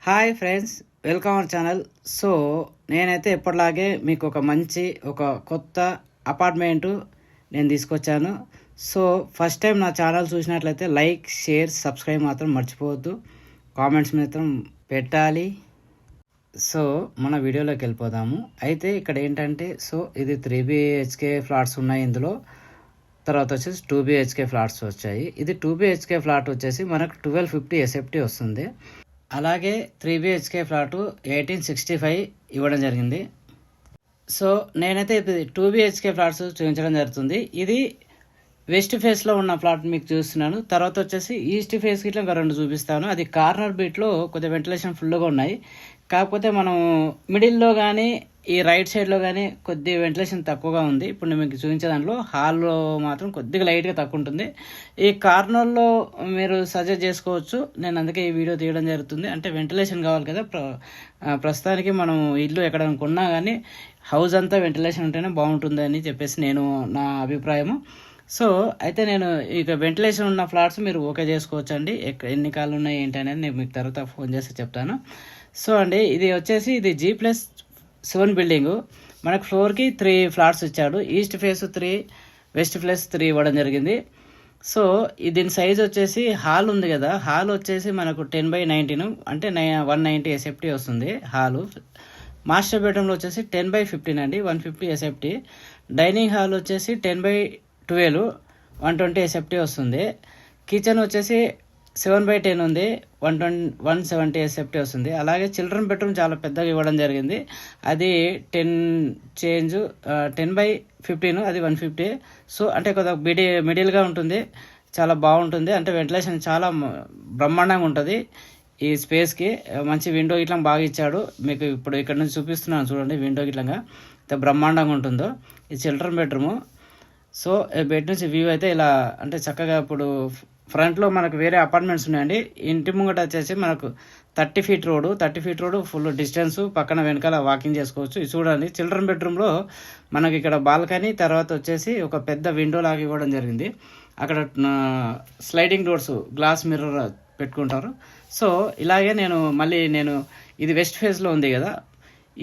Hi friends, welcome our channel. So నేనైతే ఎప్పటిలాగే మీకు ఒక కొత్త అపార్ట్మెంటు నేను తీసుకొచ్చాను. సో ఫస్ట్ టైం నా ఛానల్ చూసినట్లయితే లైక్, షేర్, సబ్స్క్రైబ్ మాత్రం మర్చిపోవద్దు. కామెంట్స్ మాత్రం పెట్టాలి. సో మన వీడియోలోకి వెళ్ళిపోదాము. అయితే ఇక్కడ ఏంటంటే ఇది 3 BHK ఫ్లాట్స్ ఉన్నాయి ఇందులో. తర్వాత వచ్చేసి 2 BHK ఫ్లాట్స్ వచ్చాయి. ఇది 2 BHK ఫ్లాట్ వచ్చేసి మనకు 1250 SFT వస్తుంది. అలాగే 3 BHK ఫ్లాటు 1865 ఇవ్వడం జరిగింది. సో నేనైతే 2 BHK ఫ్లాట్స్ చూపించడం జరుగుతుంది. ఇది వెస్ట్ ఫేస్లో ఉన్న ఫ్లాట్ మీకు చూస్తున్నాను. తర్వాత వచ్చేసి ఈస్ట్ ఫేస్కి ఇట్లా 2 చూపిస్తాను. అది కార్నర్ బీట్లో కొద్దిగా వెంటిలేషన్ ఫుల్గా ఉన్నాయి. కాకపోతే మనం మిడిల్లో కానీ ఈ రైట్ సైడ్లో కానీ కొద్దిగా వెంటిలేషన్ తక్కువగా ఉంది. ఇప్పుడు నేను మీకు చూపించే దాంట్లో హాల్లో మాత్రం కొద్దిగా లైట్గా తక్కువ ఉంటుంది. ఈ కార్నర్లో మీరు సజెస్ట్ చేసుకోవచ్చు. నేను అందుకే ఈ వీడియో తీయడం జరుగుతుంది. అంటే వెంటిలేషన్ కావాలి కదా. ప్రస్తుతానికి మనం ఇల్లు ఎక్కడ కొన్నా కానీ హౌస్ అంతా వెంటిలేషన్ ఉంటేనే బాగుంటుంది అని చెప్పేసి నా అభిప్రాయము. సో అయితే నేను ఇక వెంటిలేషన్ ఉన్న ఫ్లాట్స్ మీరు ఓకే చేసుకోవచ్చు అండి. ఎన్ని కాళ్ళు ఉన్నాయి ఏంటి అనేది నేను మీకు తర్వాత ఫోన్ చేసి చెప్తాను. సో అండి ఇది వచ్చేసి ఇది G+7 బిల్డింగు. మనకు ఫ్లోర్కి 3 ఫ్లాట్స్ ఇచ్చాడు. ఈస్ట్ ఫేస్ 3, వెస్ట్ ఫేస్ 3 ఇవ్వడం జరిగింది. సో దీని సైజ్ వచ్చేసి హాల్ ఉంది కదా, హాల్ వచ్చేసి మనకు 10/19 అంటే 190 SFT వస్తుంది హాలు. మాస్టర్ బెడ్రూమ్లో వచ్చేసి 10/15 అండి, 150 SFT. డైనింగ్ హాల్ వచ్చేసి 10/12 120 SFT వస్తుంది. కిచెన్ వచ్చేసి 7/10 ఉంది, 170 SFT వస్తుంది. అలాగే చిల్డ్రన్ బెడ్రూమ్ చాలా పెద్దగా ఇవ్వడం జరిగింది. అది 10/15 అది 150. సో అంటే కొద్దిగా మిడిల్గా ఉంటుంది, చాలా బాగుంటుంది. అంటే వెంటిలేషన్ చాలా బ్రహ్మాండంగా ఉంటుంది. ఈ స్పేస్కి మంచి విండో ఇట్లా బాగా ఇచ్చాడు. మీకు ఇప్పుడు ఇక్కడ నుంచి చూపిస్తున్నాను చూడండి, విండో ఇట్లా ఎంత బ్రహ్మాండంగా ఉంటుందో. ఈ చిల్డ్రన్ బెడ్రూము. సో బెడ్ నుంచి వ్యూ అయితే ఇలా అంటే చక్కగా ఇప్పుడు ఫ్రంట్లో మనకు వేరే అపార్ట్మెంట్స్ ఉన్నాయండి. ఇంటి ముంగట వచ్చేసి మనకు 30 ఫీట్ రోడ్డు ఫుల్ డిస్టెన్స్, పక్కన వెనకాల వాకింగ్ చేసుకోవచ్చు. ఇది చూడండి, చిల్డ్రన్ బెడ్రూమ్లో మనకి ఇక్కడ బాల్కనీ, తర్వాత వచ్చేసి ఒక పెద్ద విండో లాగా ఇవ్వడం జరిగింది. అక్కడ స్లైడింగ్ డోర్స్, గ్లాస్ మిర్రర్ పెట్టుకుంటారు. సో ఇలాగే నేను ఇది వెస్ట్ ఫేస్లో ఉంది కదా,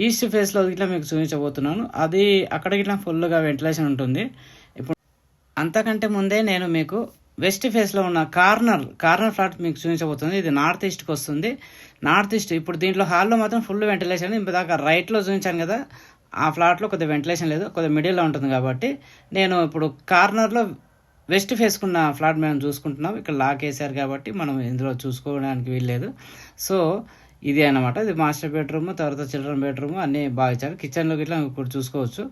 ఈస్ట్ ఫేస్లో ఇట్లా మీకు చూపించబోతున్నాను. అది అక్కడికి ఇట్లా ఫుల్గా వెంటిలేషన్ ఉంటుంది. ఇప్పుడు అంతకంటే ముందే నేను మీకు వెస్ట్ ఫేస్లో ఉన్న కార్నర్ ఫ్లాట్ మీకు చూపించబోతుంది. ఇది నార్త్ ఈస్ట్కి వస్తుంది. నార్త్ ఈస్ట్ ఇప్పుడు దీంట్లో హాల్లో మాత్రం ఫుల్ వెంటిలేషన్. ఇప్పుడు దాకా రైట్లో చూపించాను కదా, ఆ ఫ్లాట్లో కొద్దిగా వెంటిలేషన్ లేదు, కొద్దిగా మిడిల్లో ఉంటుంది. కాబట్టి నేను ఇప్పుడు కార్నర్లో వెస్ట్ ఫేస్కున్న ఫ్లాట్ మేము చూసుకుంటున్నాం. ఇక్కడ లాక్ వేసారు కాబట్టి మనం ఇందులో చూసుకోవడానికి వీల్లేదు. సో ఇది అన్నమాట. ఇది మాస్టర్ బెడ్రూమ్, తర్వాత చిల్డ్రన్ బెడ్రూమ్ అన్నీ బాగా ఇచ్చారు. కిచెన్లోకి ఇట్లా ఇప్పుడు చూసుకోవచ్చు.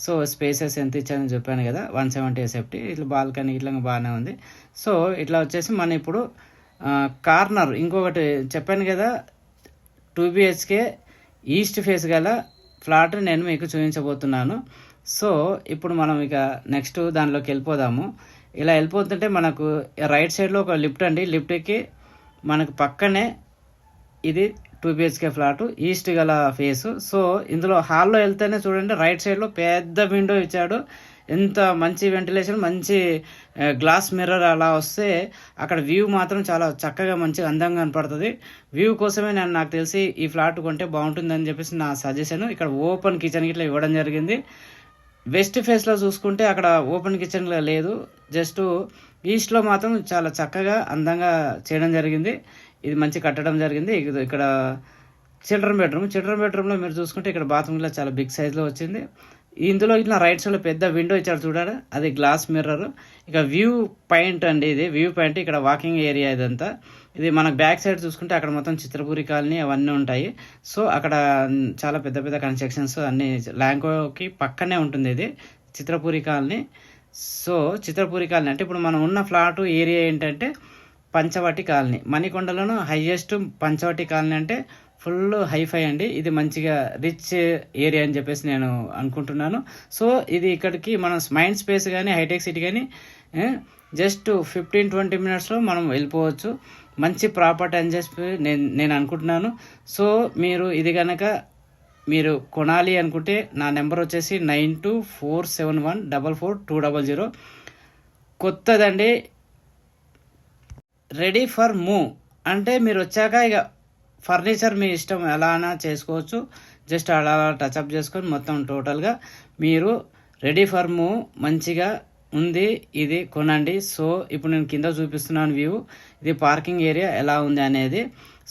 సో స్పేసెస్ ఎంత ఇచ్చారని చెప్పాను కదా, 170 SFT. ఇట్లా బాల్కనీ ఇట్లా బాగానే ఉంది. సో ఇట్లా వచ్చేసి మనం ఇప్పుడు కార్నర్ ఇంకొకటి చెప్పాను కదా, 2 BHK ఈస్ట్ ఫేస్ గల ఫ్లాట్ నేను మీకు చూపించబోతున్నాను. సో ఇప్పుడు మనం ఇక నెక్స్ట్ దానిలోకి వెళ్ళిపోదాము. ఇలా వెళ్ళిపోతుంటే మనకు రైట్ సైడ్లో ఒక లిఫ్ట్ అండి. లిఫ్ట్కి మనకు పక్కనే ఇది 2 BHK ఫ్లాట్, ఈస్ట్ గల ఫేసు. సో ఇందులో హాల్లో వెళ్తేనే చూడండి, రైట్ సైడ్లో పెద్ద విండో ఇచ్చాడు. ఎంత మంచి వెంటిలేషన్, మంచి గ్లాస్ మిర్రర్ అలా వస్తే అక్కడ వ్యూ మాత్రం చాలా చక్కగా మంచిగా అందంగా కనపడుతుంది. వ్యూ కోసమే నాకు తెలిసి ఈ ఫ్లాట్ కొంటే బాగుంటుందని చెప్పేసి నా సజెషన్. ఇక్కడ ఓపెన్ కిచెన్ ఇట్లా ఇవ్వడం జరిగింది. వెస్ట్ ఫేస్లో చూసుకుంటే అక్కడ ఓపెన్ కిచెన్ లేదు, జస్ట్ ఈస్ట్లో మాత్రం చాలా చక్కగా అందంగా చేయడం జరిగింది. ఇది మంచి కట్టడం జరిగింది. ఇక్కడ చిల్డ్రన్ బెడ్రూమ్లో మీరు చూసుకుంటే ఇక్కడ బాత్రూమ్లో చాలా బిగ్ సైజ్లో వచ్చింది. ఇందులో ఇట్లా రైట్ సైడ్లో పెద్ద విండో ఇచ్చాడు చూడాలి, అది గ్లాస్ మిర్రర్. ఇక వ్యూ పాయింట్ అండి, ఇది వ్యూ పాయింట్. ఇక్కడ వాకింగ్ ఏరియా ఇదంతా. ఇది మనకు బ్యాక్ సైడ్ చూసుకుంటే అక్కడ మొత్తం చిత్రపూరి కాలనీ అవన్నీ ఉంటాయి. సో అక్కడ చాలా పెద్ద పెద్ద కన్స్ట్రక్షన్స్ అన్ని ల్యాంకోకి పక్కనే ఉంటుంది ఇది Chitrapuri colony. So Chitrapuri colony అంటే ఇప్పుడు మనం ఉన్న ఫ్లాట్ ఏరియా ఏంటంటే పంచవటి కాలనీ. మణికొండలోను హైయెస్ట్ పంచవటి కాలనీ అంటే ఫుల్ హైఫై అండి. ఇది మంచిగా రిచ్ ఏరియా అని చెప్పేసి నేను అనుకుంటున్నాను. సో ఇది ఇక్కడికి మన మైండ్ స్పేస్ కానీ హైటెక్ సిటీ కానీ జస్ట్ 15-20 మినిట్స్లో మనం వెళ్ళిపోవచ్చు. మంచి ప్రాపర్టీ అని చెప్పి నేను అనుకుంటున్నాను. సో మీరు ఇది కనుక మీరు కొనాలి అనుకుంటే నా నెంబర్ వచ్చేసి 9247144200. కొత్తదండి, రెడీ ఫర్ మూవ్. అంటే మీరు వచ్చాక ఇక ఫర్నిచర్ మీ ఇష్టం ఎలా అయినా చేసుకోవచ్చు. జస్ట్ అలా టచ్అప్ చేసుకొని మొత్తం టోటల్గా మీరు రెడీ ఫర్ మూవ్ మంచిగా ఉంది. ఇది కొనండి. సో ఇప్పుడు నేను కింద చూపిస్తున్నాను వ్యూ. ఇది పార్కింగ్ ఏరియా ఎలా ఉంది అనేది.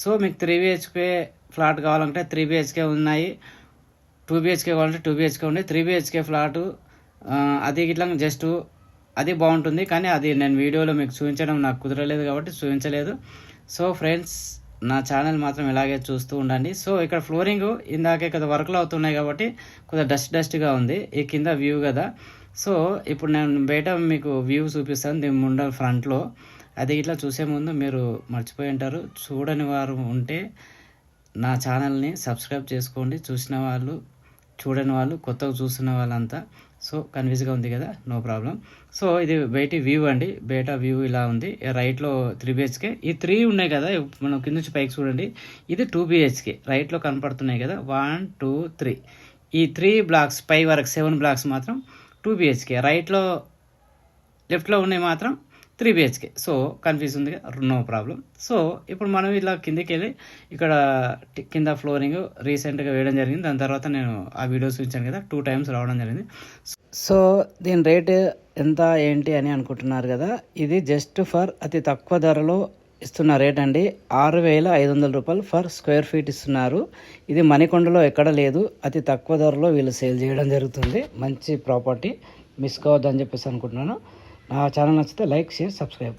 సో మీకు 3 BHK ఫ్లాట్ కావాలంటే 3 BHK ఉన్నాయి, 2 BHK కావాలంటే 2 BHK ఉంది. 3 BHK ఫ్లాటు అది ఇట్లా జస్ట్ అది బాగుంటుంది, కానీ అది నేను వీడియోలో మీకు చూపించడం నాకు కుదరలేదు కాబట్టి చూపించలేదు. సో ఫ్రెండ్స్, నా ఛానల్ మాత్రం ఇలాగే చూస్తూ ఉండండి. సో ఇక్కడ ఫ్లోరింగ్ ఇందాకే కదా వర్క్లు అవుతున్నాయి కాబట్టి కొద్దిగా డస్ట్గా ఉంది. ఈ కింద వ్యూ కదా. సో ఇప్పుడు నేను బయట మీకు వ్యూ చూపిస్తాను దీని ముందు ఫ్రంట్లో. అది ఇట్లా చూసే ముందు మీరు మర్చిపోయి ఉంటారు, చూడని వారు ఉంటే నా ఛానల్ని సబ్స్క్రైబ్ చేసుకోండి. చూసిన వాళ్ళు, చూడని వాళ్ళు, కొత్తగా చూస్తున్న వాళ్ళంతా. సో కన్ఫ్యూజ్గా ఉంది కదా, నో ప్రాబ్లం. సో ఇది బయట వ్యూ అండి. బయట వ్యూ ఇలా ఉంది. రైట్లో 3 BHK. ఈ 3 ఉన్నాయి కదా, మనం కింద నుంచి పైకి చూడండి. ఇది 2 BHK రైట్లో కనపడుతున్నాయి కదా, 1 2 3. ఈ 3 బ్లాక్స్ పై వరకు 7 బ్లాక్స్ మాత్రం 2 BHK. రైట్లో లెఫ్ట్లో ఉన్నాయి మాత్రం 3 BHK. సో కన్ఫ్యూజ్ ఉంది, నో ప్రాబ్లం. సో ఇప్పుడు మనం ఇలా కిందకి వెళ్ళి ఇక్కడ కింద ఫ్లోరింగ్ రీసెంట్గా వేయడం జరిగింది. దాని తర్వాత నేను ఆ వీడియోస్ చూపించాను కదా, 2 times రావడం జరిగింది. సో దీని రేట్ ఎంత ఏంటి అని అనుకుంటున్నారు కదా, ఇది జస్ట్ ఫర్ అతి తక్కువ ధరలో ఇస్తున్న రేట్ అండి. 6,500 రూపాయలు ఫర్ స్క్వేర్ ఫీట్ ఇస్తున్నారు. ఇది మణికొండలో ఎక్కడ లేదు. అతి తక్కువ ధరలో వీళ్ళు సేల్ చేయడం జరుగుతుంది. మంచి ప్రాపర్టీ, మిస్ కావద్దని చెప్పేసి అనుకుంటున్నాను. నా ఛానల్ నచ్చితే లైక్, షేర్, సబ్స్క్రైబ్.